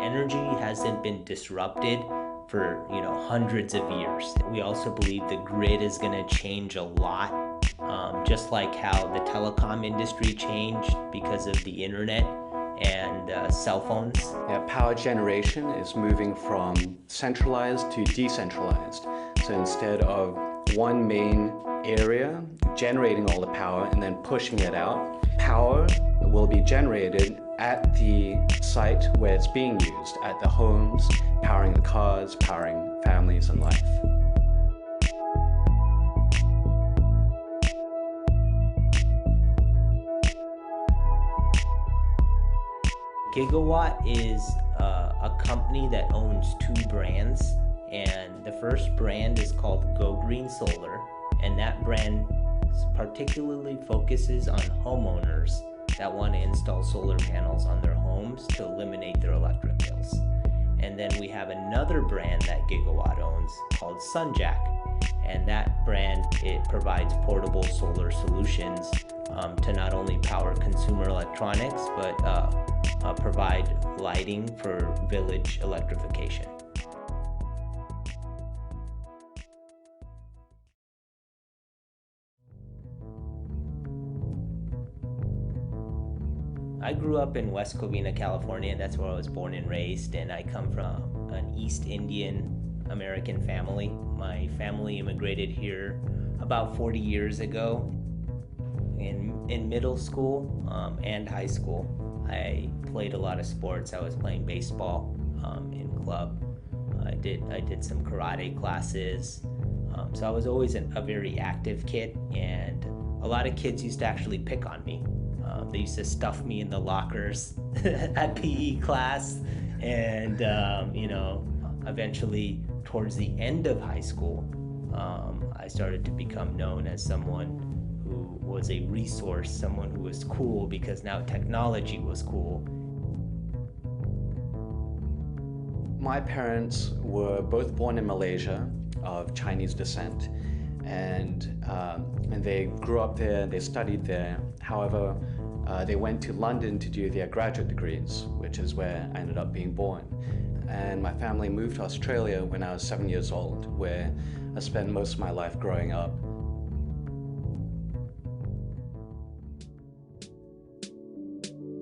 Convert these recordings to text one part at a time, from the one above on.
energy hasn't been disrupted for hundreds of years. We also believe the grid is going to change a lot, just like how the telecom industry changed because of the internet and cell phones. Yeah, power generation is moving from centralized to decentralized. So instead of one main area generating all the power and then pushing it out, power will be generated at the site where it's being used, at the homes, powering the cars, powering families and life. GigaWatt is a company that owns two brands, and the first brand is called Go Green Solar, and that brand particularly focuses on homeowners that want to install solar panels on their homes to eliminate their electric bills. And then we have another brand that GigaWatt owns called SunJack, and that brand, it provides portable solar solutions to not only power consumer electronics, but provide lighting for village electrification. I grew up in West Covina, California. That's where I was born and raised, and I come from an East Indian American family. My family immigrated here about 40 years ago. In middle school and high school, I played a lot of sports. I was playing baseball in club. I did some karate classes. So I was always a very active kid, and a lot of kids used to actually pick on me. They used to stuff me in the lockers at PE class, and eventually towards the end of high school, I started to become known as someone who was a resource, someone who was cool because now technology was cool. My parents were both born in Malaysia of Chinese descent, and they grew up there, they studied there. However, they went to London to do their graduate degrees, which is where I ended up being born. And my family moved to Australia when I was 7 years old, where I spent most of my life growing up.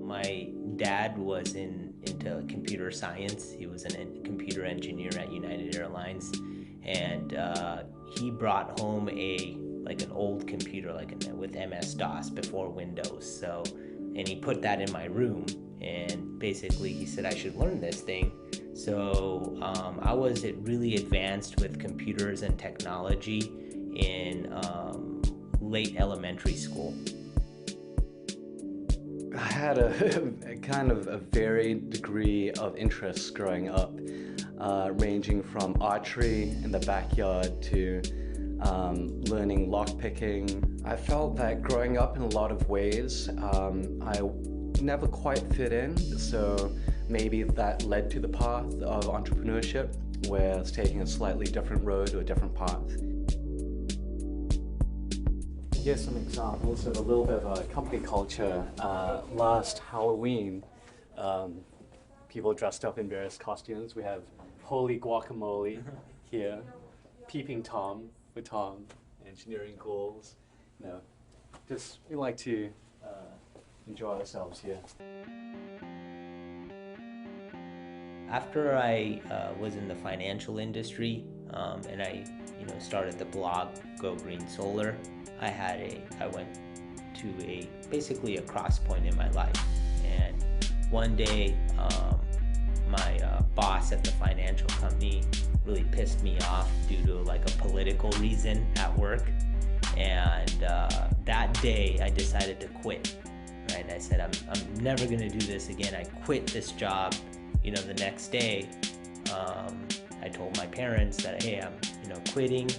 My dad was into computer science. He was a computer engineer at United Airlines, and he brought home an old computer, with MS-DOS before Windows. So, and he put that in my room, and basically he said I should learn this thing. So I was really advanced with computers and technology in late elementary school. I had a kind of a varied degree of interests growing up, ranging from archery in the backyard to learning lockpicking. I felt that growing up in a lot of ways, I never quite fit in, so maybe that led to the path of entrepreneurship, where I was taking a slightly different road or a different path. Here's some examples of a little bit of a company culture. Last Halloween, people dressed up in various costumes. We have Holy Guacamole here, Peeping Tom with Tom, engineering goals. Just we like to enjoy ourselves here. After I was in the financial industry and I started the blog Go Green Solar, I went to basically a cross point in my life. And one day my boss at the financial company really pissed me off due to a political reason at work. And that day I decided to quit. Right? I said, I'm never gonna do this again. I quit this job. The next day, I told my parents that, hey, I'm quitting.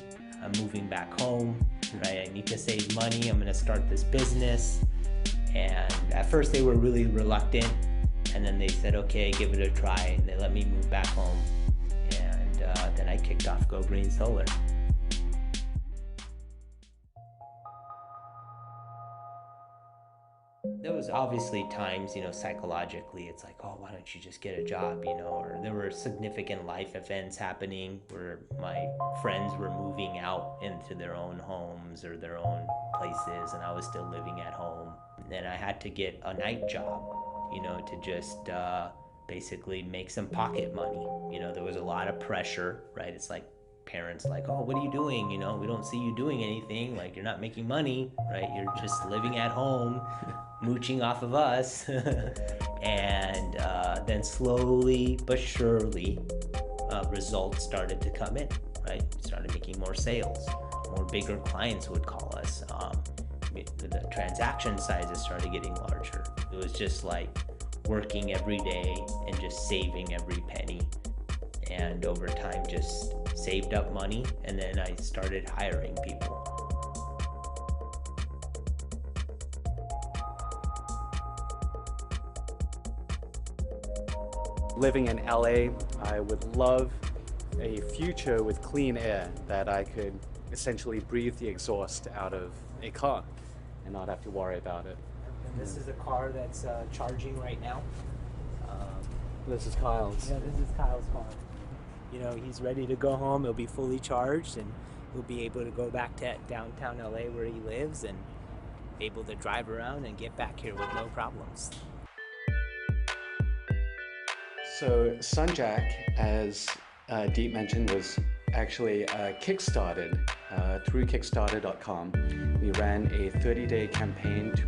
I'm moving back home. Right? I need to save money. I'm gonna start this business. And at first they were really reluctant, and then they said, okay, give it a try, and they let me move back home. And then I kicked off Go Green Solar. There was obviously times, psychologically, it's like, oh, why don't you just get a job, or there were significant life events happening where my friends were moving out into their own homes or their own places, and I was still living at home. And I had to get a night job, to just basically make some pocket money. There was a lot of pressure, right? It's like parents like, oh, what are you doing? We don't see you doing anything. Like, you're not making money, right? You're just living at home, mooching off of us. And then slowly but surely, results started to come in, right? Started making more sales, more bigger clients would call us. The transaction sizes started getting larger. It was just like working every day and just saving every penny. And over time, just saved up money, and then I started hiring people. Living in LA, I would love a future with clean air, that I could essentially breathe the exhaust out of a car and not have to worry about it. And this is a car that's charging right now. This is Kyle's. Yeah, this is Kyle's car. He's ready to go home. He'll be fully charged, and he'll be able to go back to downtown LA where he lives and able to drive around and get back here with no problems. So SunJack, as Deep mentioned, was actually kickstarted through Kickstarter.com. We ran a 30-day campaign to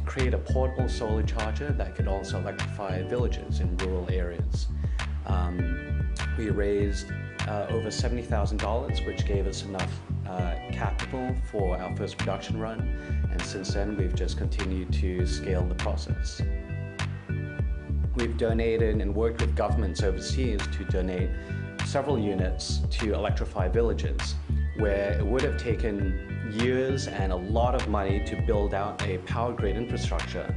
create a portable solar charger that could also electrify villages in rural areas. We raised over $70,000, which gave us enough capital for our first production run, and since then we've just continued to scale the process. We've donated and worked with governments overseas to donate several units to electrify villages, where it would have taken years and a lot of money to build out a power grid infrastructure.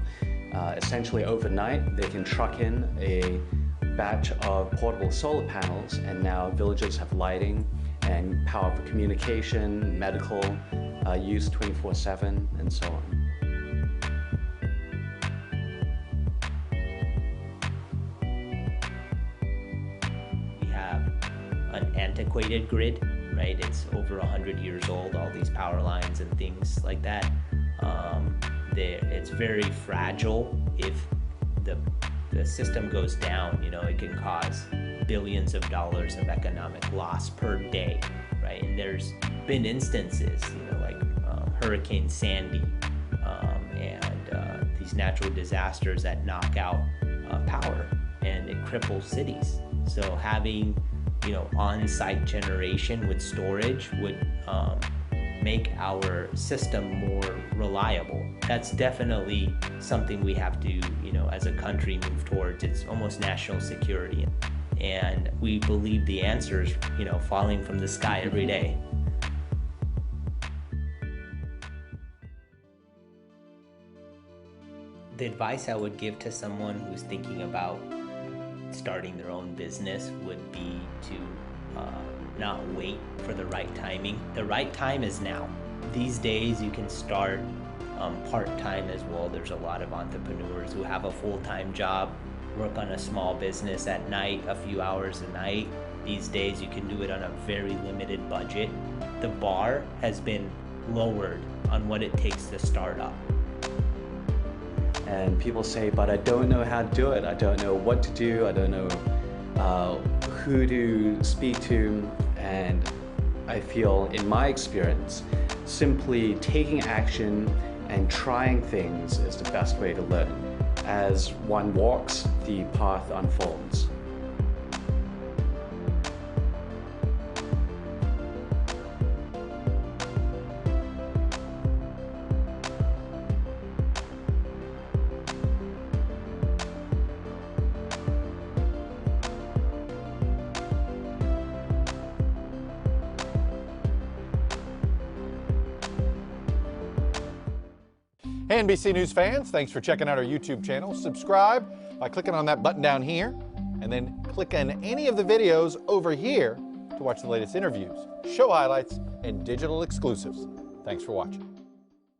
Essentially overnight, they can truck in a batch of portable solar panels, and now villages have lighting and power for communication, medical use 24/7, and so on. We have an antiquated grid, right? It's over 100 years old, all these power lines and things like that. It's very fragile. If the system goes down, it can cause billions of dollars of economic loss per day, right? And there's been instances, like Hurricane Sandy and these natural disasters that knock out power, and it cripples cities. So having, on-site generation with storage would make our system more reliable. That's definitely something we have to, as a country, move towards. It's almost national security. And we believe the answers, falling from the sky every day. The advice I would give to someone who's thinking about starting their own business would be to not wait for the right timing. The right time is now. These days you can start part-time as well. There's a lot of entrepreneurs who have a full-time job, work on a small business at night, a few hours a night. These days you can do it on a very limited budget. The bar has been lowered on what it takes to start up. And people say, but I don't know how to do it. I don't know what to do. I don't know who to speak to. And I feel, in my experience, simply taking action and trying things is the best way to learn. As one walks, the path unfolds. Hey NBC News fans, thanks for checking out our YouTube channel. Subscribe by clicking on that button down here, and then click on any of the videos over here to watch the latest interviews, show highlights, and digital exclusives. Thanks for watching.